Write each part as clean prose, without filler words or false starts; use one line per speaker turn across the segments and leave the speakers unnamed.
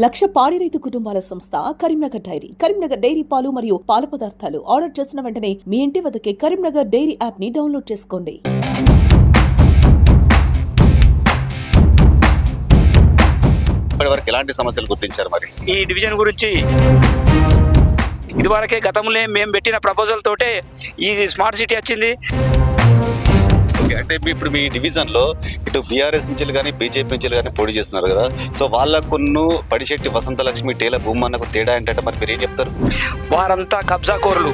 లక్ష పాడి రైతు కుటుంబాల సంస్థ కరీంనగర్ డైరీ. కరీంనగర్ డైరీ పాలు మరియు పాల పదార్థాలు ఆర్డర్ చేసిన వెంటనే మీ ఇంటి వద్దకే కరీంనగర్ డైరీ యాప్ ని డౌన్లోడ్ చేసుకోండి.
ఇప్పటివరకు ఎలాంటి సమస్యలు గుర్తించారు? మరి
ఈ డివిజన్ గురించి ఇదివరకే గతంలో మేము పెట్టిన ప్రపోజల్ తోటే ఈ స్మార్ట్ సిటీ వచ్చింది.
అంటే ఇప్పుడు మీ డివిజన్ లో ఇటు బీఆర్ఎస్ నుంచి కానీ బీజేపీ నుంచి కానీ పోటీ చేస్తున్నారు కదా, సో వాళ్ళకున్ను పడిశెట్టి వసంతలక్ష్మి టేల భూమన్నకు తేడా ఏంటంటే మరి మీరు ఏం చెప్తారు?
వారంతా కబ్జా కోరులు.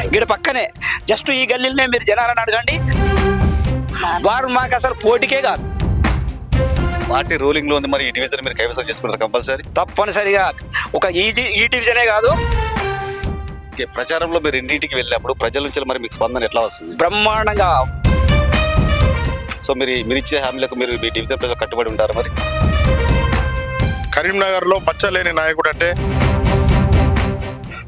ఇక్కడ పక్కనే జస్ట్ ఈ గల్లీలనే మీరు జనాలను అడగండి, వారు మాకు అసలు పోటీకే కాదు.
పార్టీ రూలింగ్ లో ఉంది, మరి ఈ డివిజన్ మీరు కైవసం చేసుకుంటారు కంపల్సరీ?
తప్పనిసరిగా ఒక ఈ డివిజనే కాదు,
ప్రచారంలో మీరు ఇంటింటికి వెళ్ళినప్పుడు ప్రజల నుంచి మరి మీకు స్పందన ఎట్లా వస్తుంది?
బ్రహ్మాండంగా.
సో మీరు ఇచ్చే హామీలకు మీరు మీ డివిజన్ ప్రజలు కట్టుబడి ఉంటారు? మరి
కరీంనగర్ లో మచ్చలేని నాయకుడు అంటే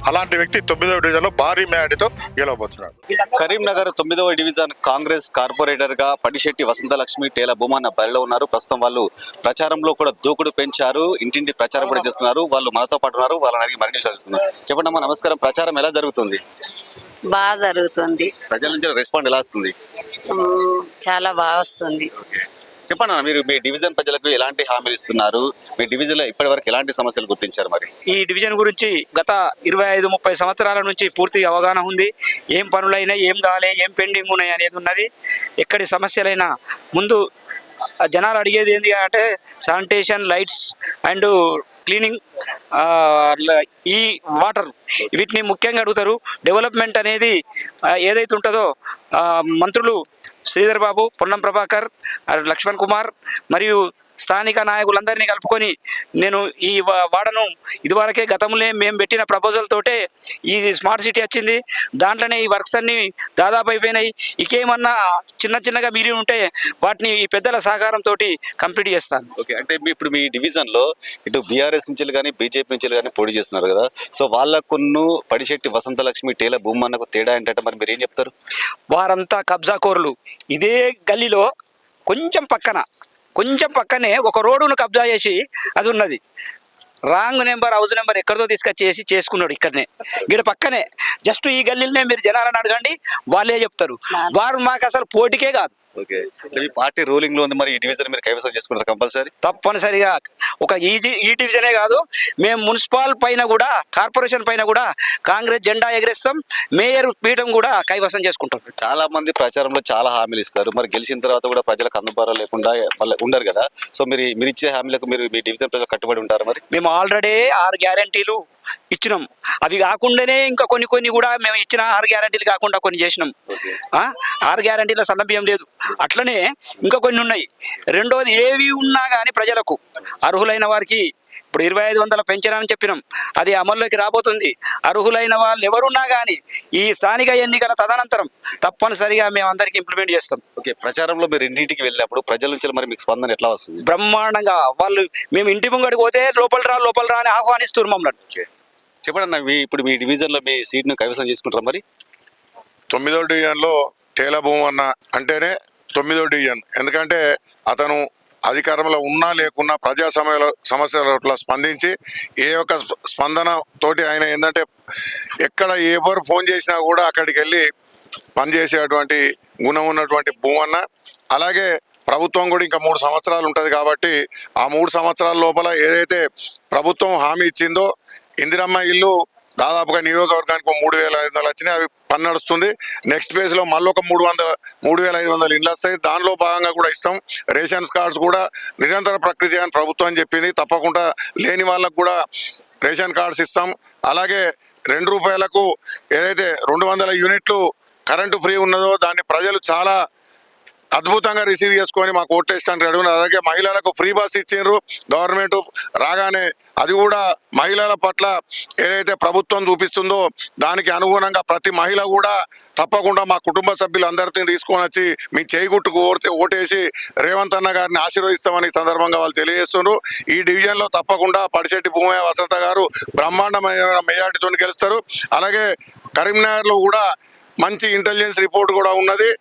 అలాంటి వ్యక్తి 9వ డివిజన్ లో భారీ మేడితో గెలవబోతున్నాడు.
కరీంనగర్ 9వ డివిజన్ కాంగ్రెస్ కార్పొరేటర్ గా పడిశెట్టి వసంతలక్ష్మి టేల భూమన్న బరిలో ఉన్నారు. ప్రస్తుతం వాళ్ళు ప్రచారంలో కూడా దూకుడు పెంచారు, ఇంటింటి ప్రచారం కూడా చేస్తున్నారు. వాళ్ళు మనతో పాటు ఉన్నారు, వాళ్ళని అడిగి మరిన్ని చదువుతున్నారు. చెప్పండి అమ్మా, నమస్కారం. ప్రచారం ఎలా జరుగుతుంది?
బాగా జరుగుతుంది.
ప్రజల నుంచి రెస్పాండ్ ఎలా వస్తుంది?
చాలా బాగా వస్తుంది.
చెప్పండి అన్న, మీరు మీ డివిజన్ ప్రజలకు ఎలాంటి హామీలు ఇస్తున్నారు? మీ డివిజన్ లో ఇప్పటి వరకు ఎలాంటి సమస్యలు గుర్తించారు? మరి
ఈ డివిజన్ గురించి గత 25-30 సంవత్సరాల నుంచి పూర్తి అవగాహన ఉంది. ఏం పనులైనా, ఏం కావాలి, ఏం పెండింగ్ ఉన్నాయి అనేది ఉన్నది. ఎక్కడి సమస్యలైనా ముందు జనాలు అడిగేది ఏంటి అంటే శానిటేషన్, లైట్స్ అండ్ క్లీనింగ్, ఈ వాటర్, వీటిని ముఖ్యంగా అడుగుతారు. డెవలప్మెంట్ అనేది ఏదైతే ఉంటుందో మంత్రులు శ్రీధర్ బాబు, పొన్నం ప్రభాకర్, లక్ష్మణ్ కుమార్ మరియు స్థానిక నాయకులందరినీ కలుపుకొని నేను ఈ వాడను ఇదివరకే గతంలో మేము పెట్టిన ప్రపోజల్ తోటే ఈ స్మార్ట్ సిటీ వచ్చింది. దాంట్లోనే ఈ వర్క్స్ అన్నీ దాదాపు అయిపోయినాయి. ఇంకేమన్నా చిన్నగా మీరి ఉంటే వాటిని ఈ పెద్దల సహకారంతో కంప్లీట్ చేస్తాను.
ఓకే, అంటే ఇప్పుడు మీ డివిజన్ లో ఇటు బీఆర్ఎస్ నుంచి కానీ బీజేపీ నుంచి కానీ పోటీ చేస్తున్నారు కదా, సో వాళ్ళకున్ను పడిశెట్టి వసంతలక్ష్మి టేల భూమన్నకు తేడా ఏంటంటే మరి మీరు ఏం చెప్తారు?
వారంతా కబ్జా కోరులు. ఇదే గల్లీలో కొంచెం పక్కనే ఒక రోడ్డును కబ్జా చేసి అది ఉన్నది. రాంగ్ నెంబర్, హౌస్ నెంబర్ ఎక్కడితో తీసుకొచ్చేసి చేసుకున్నాడు. ఇక్కడనే ఇక్కడ పక్కనే జస్ట్ ఈ గల్లీలనే మీరు జనాలను అడగండి, వాళ్ళే చెప్తారు. వారు మాకు అసలు పోటీకే కాదు.
ఓకే, మీ పార్టీ రూలింగ్ లో ఉంది, మరి ఈ డివిజన్ మీరు కైవసం చేసుకుంటారు కంపల్సరీ?
తప్పనిసరిగా ఒక ఈ డివిజనే కాదు, మేము మున్సిపల్ పైన కూడా, కార్పొరేషన్ పైన కూడా కాంగ్రెస్ జెండా ఎగరేస్తాం. మేయర్ పీఠం కూడా కైవసం చేసుకుంటాం.
చాలా మంది ప్రచారంలో చాలా హామీలు ఇస్తారు, మరి గెలిచిన తర్వాత కూడా ప్రజలకు అందుబాటులో లేకుండా మళ్ళీ ఉండరు కదా, సో మీరు ఇచ్చే హామీలకు మీరు మీ డివిజన్ ప్రజలు కట్టుబడి ఉంటారు? మరి
మేము ఆల్రెడీ 6 గ్యారంటీలు ఇచ్చినాం. అవి కాకుండానే ఇంకా కొన్ని కూడా మేము ఇచ్చిన 6 గ్యారంటీలు కాకుండా కొన్ని చేసినాం. 6 గ్యారంటీల సన్నబియ్యం లేదు, అట్లనే ఇంకా కొన్ని ఉన్నాయి. రెండోది, ఏవి ఉన్నా కానీ ప్రజలకు అర్హులైన వారికి ఇప్పుడు 2500 పెంచనని చెప్పినాం, అది అమల్లోకి రాబోతుంది. అర్హులైన వాళ్ళు ఎవరున్నా కానీ ఈ స్థానిక ఎన్నికల తదనంతరం తప్పనిసరిగా మేము అందరికీ ఇంప్లిమెంట్ చేస్తాం.
ఓకే, ప్రచారంలో మీరు ఇంటింటికి వెళ్ళినప్పుడు ప్రజల నుంచి మరి మీకు స్పందన ఎట్లా వస్తుంది?
బ్రహ్మాండంగా. వాళ్ళు మేము ఇంటి ముంగడికి పోతే లోపల రా అని ఆహ్వానిస్తారు మమ్మల్ని.
చెప్పండి అన్న, ఇప్పుడు మీ డివిజన్ లో మీ సీట్ ను కైవసం చేసుకుంటారు? మరి
9వ డివిజన్ లో టేల భూమన్న అంటేనే 9వ డివిజన్. ఎందుకంటే అతను అధికారంలో ఉన్నా లేకున్నా ప్రజా సమస్యల స్పందించి ఏ ఒక్క స్పందన తోటి ఆయన ఏంటంటే ఎక్కడ ఎవరు ఫోన్ చేసినా కూడా అక్కడికి వెళ్ళి పనిచేసేటువంటి గుణం ఉన్నటువంటి భూమన్న. అలాగే ప్రభుత్వం కూడా ఇంకా 3 సంవత్సరాలు ఉంటుంది కాబట్టి ఆ 3 సంవత్సరాల లోపల ఏదైతే ప్రభుత్వం హామీ ఇచ్చిందో ఇందిరమ్మ ఇల్లు దాదాపుగా నియోజకవర్గానికి 3500 వచ్చినాయి, అవి పని నడుస్తుంది. నెక్స్ట్ ఫేజ్లో మళ్ళీ ఒక 3500 ఇళ్ళు వస్తాయి, దానిలో భాగంగా కూడా ఇస్తాం. రేషన్స్ కార్డ్స్ కూడా నిరంతర ప్రక్రియ అని ప్రభుత్వం చెప్పింది, తప్పకుండా లేని వాళ్ళకు కూడా రేషన్ కార్డ్స్ ఇస్తాం. అలాగే ₹2 ఏదైతే 200 యూనిట్లు కరెంటు ఫ్రీ ఉన్నదో దాన్ని ప్రజలు చాలా అద్భుతంగా రిసీవ్ చేసుకొని మాకు ఓటేస్తానికి రెడీ ఉన్నారు. అలాగే మహిళలకు ఫ్రీ బస్ ఇచ్చిండ్రు గవర్నమెంట్ రాగానే, అది కూడా మహిళల పట్ల ఏదైతే ప్రభుత్వం చూపిస్తుందో దానికి అనుగుణంగా ప్రతి మహిళ కూడా తప్పకుండా మా కుటుంబ సభ్యులందరినీ తీసుకొని వచ్చి మీ చేయిగుట్టుకు ఓటేసి రేవంత్ అన్న గారిని ఆశీర్వదిస్తామని సందర్భంగా వాళ్ళు తెలియజేస్తున్నారు. ఈ డివిజన్లో తప్పకుండా పడిశెట్టి భూమయ్య వసంత గారు బ్రహ్మాండమైన మెజార్టీతో గెలుస్తారు. అలాగే కరీంనగర్లో కూడా మంచి ఇంటెలిజెన్స్ రిపోర్ట్ కూడా ఉన్నది.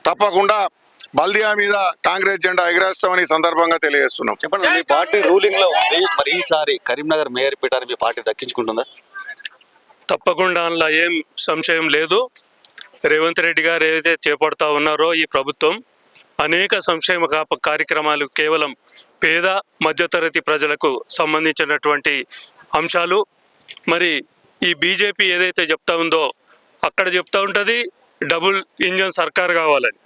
తప్పకుండా బల్దియా మీద కాంగ్రెస్ జెండా ఎగరేస్తామని ఈ సందర్భంగా తెలియజేస్తున్నాం.
చెప్పండి, మీ పార్టీ రూలింగ్ లో ఉంది, మరి ఈసారి కరీంనగర్ మేయర్ పీఠాన్ని మీ పార్టీ దక్కించుకుంటుందా?
తప్పకుండా అందులో ఏం సంశయం లేదు. రేవంత్ రెడ్డి గారు ఏదైతే చేపడతా ఉన్నారో ఈ ప్రభుత్వం అనేక సంక్షేమ కార్యక్రమాలు కేవలం పేద మధ్యతరగతి ప్రజలకు సంబంధించినటువంటి అంశాలు. మరి ఈ బీజేపీ ఏదైతే చెప్తా ఉందో అక్కడ చెప్తా ఉంటుంది డబుల్ ఇంజన్ సర్కార్ కావాలని.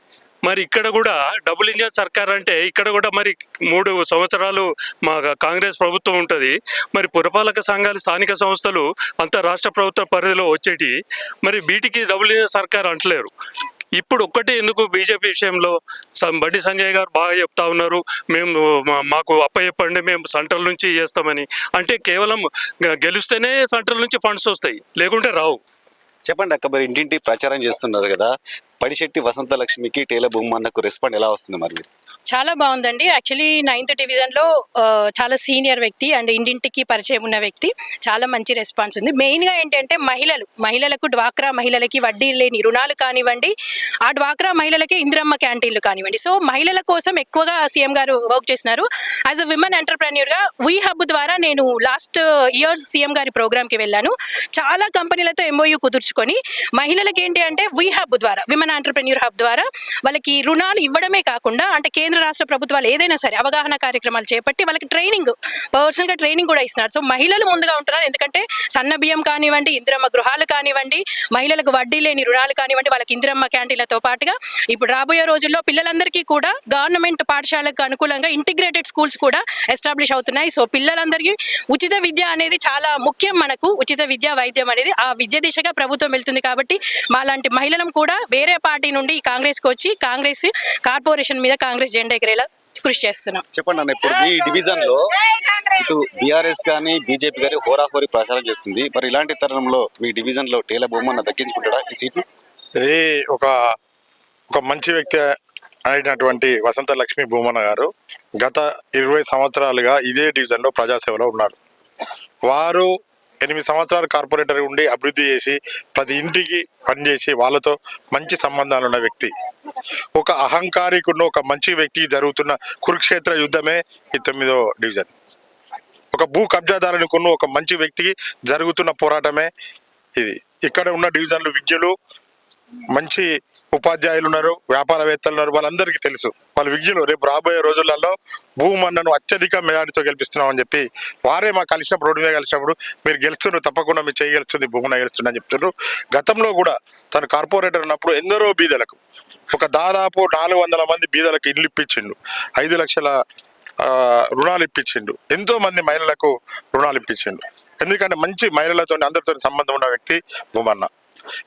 మరి ఇక్కడ కూడా డబుల్ ఇంజన్ సర్కార్ అంటే ఇక్కడ కూడా మరి 3 సంవత్సరాలు మా కాంగ్రెస్ ప్రభుత్వం ఉంటుంది. మరి పురపాలక సంఘాలు స్థానిక సంస్థలు అంత రాష్ట్ర ప్రభుత్వ పరిధిలో వచ్చేటి, మరి వీటికి డబుల్ ఇంజన్ సర్కార్ అంటలేరు. ఇప్పుడు ఒక్కటి ఎందుకు బీజేపీ విషయంలో బండి సంజయ్ గారు బాగా చెప్తా ఉన్నారు, మేము మాకు అప్పచెప్పండి మేము సెంట్రల్ నుంచి చేస్తామని. అంటే కేవలం గెలిస్తేనే సెంట్రల్ నుంచి ఫండ్స్ వస్తాయి, లేకుంటే రావు.
చెప్పండి అక్క, మరి ఇంటింటి ప్రచారం చేస్తున్నారు కదా, పడిశెట్టి వసంత లక్ష్మికి టేల భూమన్నకు రెస్పాండ్ ఎలా వస్తుంది మరి మీరు?
చాలా బాగుందండి. యాక్చువల్లీ 9th డివిజన్లో చాలా సీనియర్ వ్యక్తి అండ్ ఇంటింటికి పరిచయం ఉన్న వ్యక్తి. చాలా మంచి రెస్పాన్స్ ఉంది. మెయిన్గా ఏంటంటే మహిళలకు డ్వాక్రా మహిళలకి వడ్డీ లేని రుణాలు కానివ్వండి, ఆ డ్వాక్రా మహిళలకి ఇందిరమ్మ క్యాంటీన్లు కానివ్వండి. సో మహిళల కోసం ఎక్కువగా సీఎం గారు వర్క్ చేస్తున్నారు. యాజ్ అ విమెన్ ఎంటర్ప్రెన్యూర్గా వీ హబ్ ద్వారా నేను లాస్ట్ ఇయర్ సీఎం గారి ప్రోగ్రామ్కి వెళ్ళాను. చాలా కంపెనీలతో ఎంఓయూ కుదుర్చుకొని మహిళలకి ఏంటి అంటే వీ హబ్ ద్వారా, విమెన్ ఎంటర్ప్రెన్యూర్ హబ్ ద్వారా వాళ్ళకి రుణాలు ఇవ్వడమే కాకుండా అంటే కేంద్ర రాష్ట్ర ప్రభుత్వాలు ఏదైనా సరే అవగాహన కార్యక్రమాలు చేపట్టి వాళ్ళకి పర్సనల్గా ట్రైనింగ్ కూడా ఇస్తున్నారు. సో మహిళలు ముందుగా ఉంటున్నారు. ఎందుకంటే సన్న బియ్యం కానివ్వండి, ఇందిరమ్మ గృహాలు కానివ్వండి, మహిళలకు వడ్డీ లేని రుణాలు కానివ్వండి, వాళ్ళకి ఇందిరమ్మ క్యాంటీన్లతో పాటుగా ఇప్పుడు రాబోయే రోజుల్లో పిల్లలందరికీ కూడా గవర్నమెంట్ పాఠశాలకు అనుకూలంగా ఇంటిగ్రేటెడ్ స్కూల్స్ కూడా ఎస్టాబ్లిష్ అవుతున్నాయి. సో పిల్లలందరికీ ఉచిత విద్య అనేది చాలా ముఖ్యం. మనకు ఉచిత విద్య, వైద్యం అనేది ఆ విద్య దిశగా ప్రభుత్వం వెళ్తుంది. కాబట్టి మాలాంటి మహిళలను కూడా వేరే పార్టీ నుండి కాంగ్రెస్కి వచ్చి కాంగ్రెస్ కార్పొరేషన్ మీద కాంగ్రెస్ జెండా ఎగరేలా కృషి చేస్తున్నాం.
చెప్పండి అన్న, ఇప్పుడు మీ డివిజన్ లో ఇటు బీఆర్ఎస్ కానీ బీజేపీ కానీ హోరాహోరీ ప్రచారం చేస్తుంది, మరి ఇలాంటి తరుణంలో మీ డివిజన్ లో టేల భూమన్న దక్కించుకుంటాడా ఈ సీట్లు?
ఇది ఒక మంచి వ్యక్తి అయినటువంటి వసంత లక్ష్మి భూమన్న గారు గత 20 సంవత్సరాలుగా ఇదే డివిజన్లో ప్రజాసేవలో ఉన్నారు. వారు 8 సంవత్సరాలు కార్పొరేటర్ ఉండి అభివృద్ధి చేసి ప్రతి ఇంటికి పనిచేసి వాళ్ళతో మంచి సంబంధాలు ఉన్న వ్యక్తి. ఒక అహంకారికున్న ఒక మంచి వ్యక్తికి జరుగుతున్న కురుక్షేత్ర యుద్ధమే ఈ 9వ డివిజన్. ఒక భూ కబ్జాదారునికున్న ఒక మంచి వ్యక్తికి జరుగుతున్న పోరాటమే ఇది. ఇక్కడ ఉన్న డివిజన్లు విద్యలు మంచి ఉపాధ్యాయులు ఉన్నారు, వ్యాపారవేత్తలు ఉన్నారు, వాళ్ళందరికీ తెలుసు. వాళ్ళ విద్యలు రేపు రాబోయే రోజులలో భూమన్నను అత్యధిక మెజారిటీతో గెలిపిస్తున్నామని చెప్పి వారే మాకు కలిసినప్పుడు, రోడ్డు మీద కలిసినప్పుడు మీరు గెలుస్తున్నారు, తప్పకుండా మీరు చేయగలుస్తుంది, భూమన్న గెలుస్తుంది అని చెప్తున్నారు. గతంలో కూడా తను కార్పొరేటర్ ఉన్నప్పుడు ఎందరో బీదలకు దాదాపు 400 మంది బీదలకు ఇల్లు ఇప్పించిండు, 5 లక్షల రుణాలు ఇప్పించిండు, ఎంతో మంది మహిళలకు రుణాలు ఇప్పించిండు. ఎందుకంటే మంచి మహిళలతో అందరితో సంబంధం ఉన్న వ్యక్తి భూమన్న.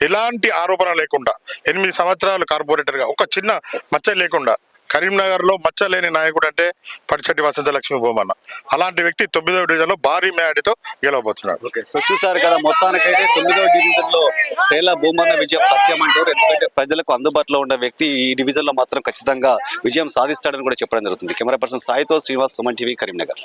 ఎలాంటి ఆరోపణ లేకుండా 8 సంవత్సరాలు కార్పొరేటర్గా ఒక చిన్న మచ్చ లేకుండా కరీంనగర్లో మచ్చలేని నాయకుడు అంటే పడిశెట్టి వసంత లక్ష్మి భూమన్న. అలాంటి వ్యక్తి 9వ డివిజన్లో భారీ మేడితో గెలవబోతున్నాడు.
సో చూసారు కదా, మొత్తానికైతే 9వ డివిజన్ లో టేల భూమన్న విజయం తథ్యం అంటారు. ఎందుకంటే ప్రజలకు అందుబాటులో ఉన్న వ్యక్తి ఈ డివిజన్ లో మాత్రం ఖచ్చితంగా విజయం సాధిస్తాడని కూడా చెప్పడం జరుగుతుంది. కెమెరా పర్సన్ సాయితో శ్రీనివాస్, సుమన్ టీవీ, కరీంనగర్.